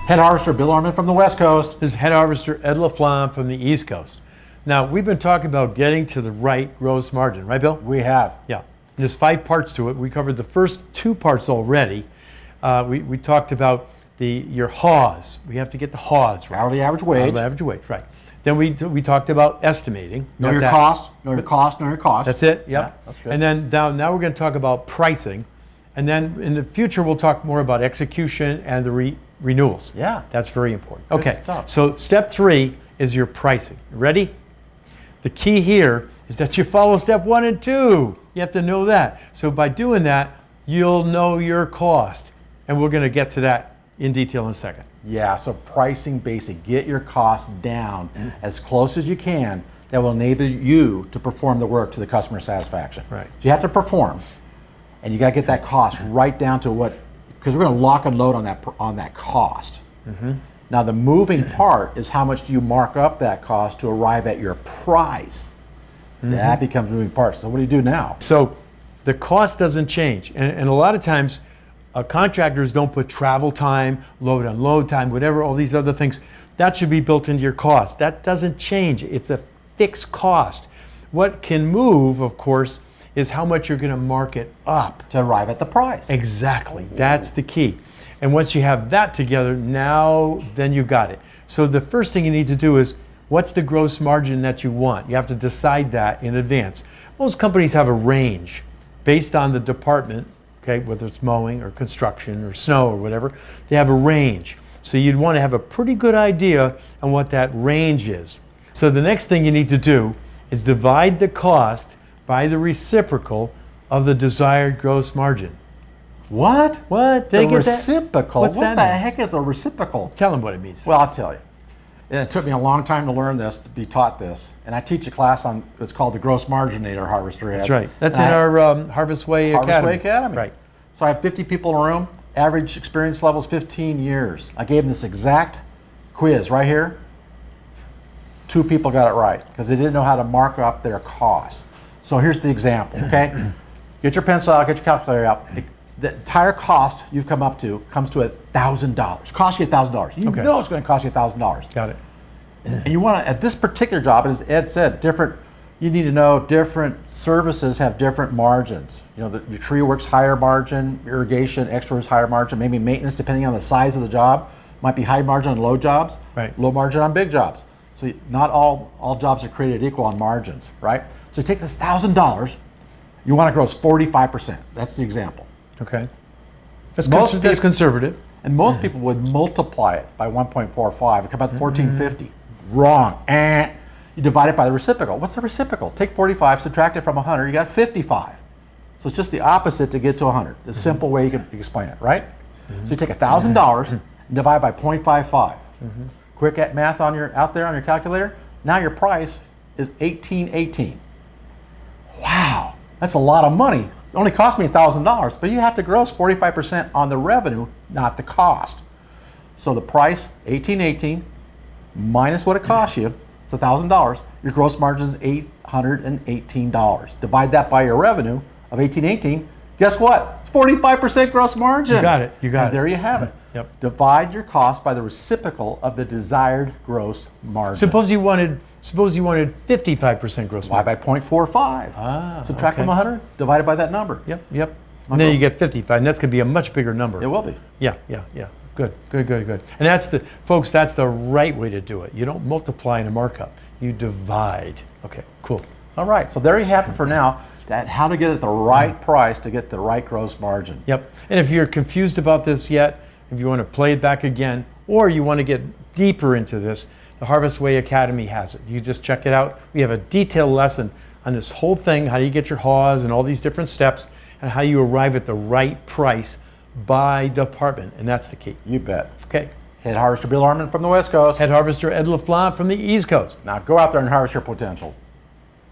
Head Harvester Bill Orman from the West Coast. This is Head Harvester Ed LaFlamme from the East Coast. Now, we've been talking about getting to the right gross margin, right, Bill? We have. Yeah. There's 5 parts to it. We covered the first 2 parts already. We talked about your HAWs. We have to get the HAWs right. Hourly average wage. Hourly average wage, right. Then we talked about estimating. Know your cost. Know your cost. Know your cost. That's it. Yep. Yeah, that's good. And then now we're going to talk about pricing, and then in the future we'll talk more about execution and the renewals. Yeah. That's very important. Good Okay. stuff. So step 3 is your pricing. Ready? The key here is that you follow step 1 and 2. You have to know that. So by doing that, you'll know your cost, and we're going to get to that in detail in a second. Yeah, so pricing basic. Get your cost down as close as you can. That will enable you to perform the work to the customer satisfaction. Right. So you have to perform, and you got to get that cost right down to what, because we're going to lock and load on that cost. Now the moving part is how much do you mark up that cost to arrive at your price. That becomes moving part. So what do you do now? So the cost doesn't change, and a lot of times contractors don't put travel time, load unload time, whatever, all these other things. That should be built into your cost. That doesn't change. It's a fixed cost. What can move, of course, is how much you're going to mark it up. To arrive at the price. Exactly. That's the key. And once you have that together, then you got it. So the first thing you need to do is, what's the gross margin that you want? You have to decide that in advance. Most companies have a range based on the department, okay, whether it's mowing or construction or snow or whatever. They have a range. So you'd want to have a pretty good idea on what that range is. So the next thing you need to do is divide the cost by the reciprocal of the desired gross margin. What? What? The reciprocal? What's what that the mean? heck is a reciprocal? Tell them what it means. Well, I'll tell you. And it took me a long time to learn this, to be taught this. And I teach a class on, it's called the Gross Marginator Harvester. That's right. That's in our Harvest Way Academy. Harvest Way Academy. Right. So I have 50 people in a room. Average experience level is 15 years. I gave them this exact quiz right here. 2 people got it right because they didn't know how to mark up their cost. So here's the example, okay? Get your pencil out, get your calculator out. The entire cost you've come up to comes to $1,000. Cost you $1,000. You know it's going to cost you $1,000. Got it. And you want to, at this particular job, as Ed said, you need to know different services have different margins. You know, your tree work's higher margin, irrigation, extra is higher margin, maybe maintenance, depending on the size of the job, might be high margin on low jobs, right. Low margin on big jobs. So not all jobs are created equal on margins, right? So you take this $1,000, you want to gross 45%. That's the example. Okay. That's conservative. And most people would multiply it by 1.45 and come out to 1450. Wrong. You divide it by the reciprocal. What's the reciprocal? Take 45, subtract it from 100, you got 55. So it's just the opposite to get to 100. The simple way you can explain it, right? So you take $1,000 and divide by 0.55. Quick at math out there on your calculator. Now your price is $1,818. Wow, that's a lot of money. It only cost me $1,000, but you have to gross 45% on the revenue, not the cost. So the price, $1,818, minus what it costs you, it's $1,000. Your gross margin is $818. Divide that by your revenue of $1,818. Guess what? It's 45% gross margin. You got it. You got it. There you have it. Yep. Divide your cost by the reciprocal of the desired gross margin. Suppose you wanted 55% gross Why margin. by 0.45? Subtract from 100, divided by that number. Yep. And then you get 55, and that's going to be a much bigger number. It will be. Yeah. Good. And that's the right way to do it. You don't multiply in a markup. You divide. Okay, cool. All right, so there you have it for now. That how to get at the right price to get the right gross margin. Yep. And if you're confused about this yet, if you want to play it back again, or you want to get deeper into this, the Harvest Way Academy has it. You just check it out. We have a detailed lesson on this whole thing, how you get your HAWs and all these different steps, and how you arrive at the right price by department, and that's the key. You bet. Okay. Head Harvester Bill Orman from the West Coast. Head Harvester Ed LaFlamme from the East Coast. Now go out there and harvest your potential.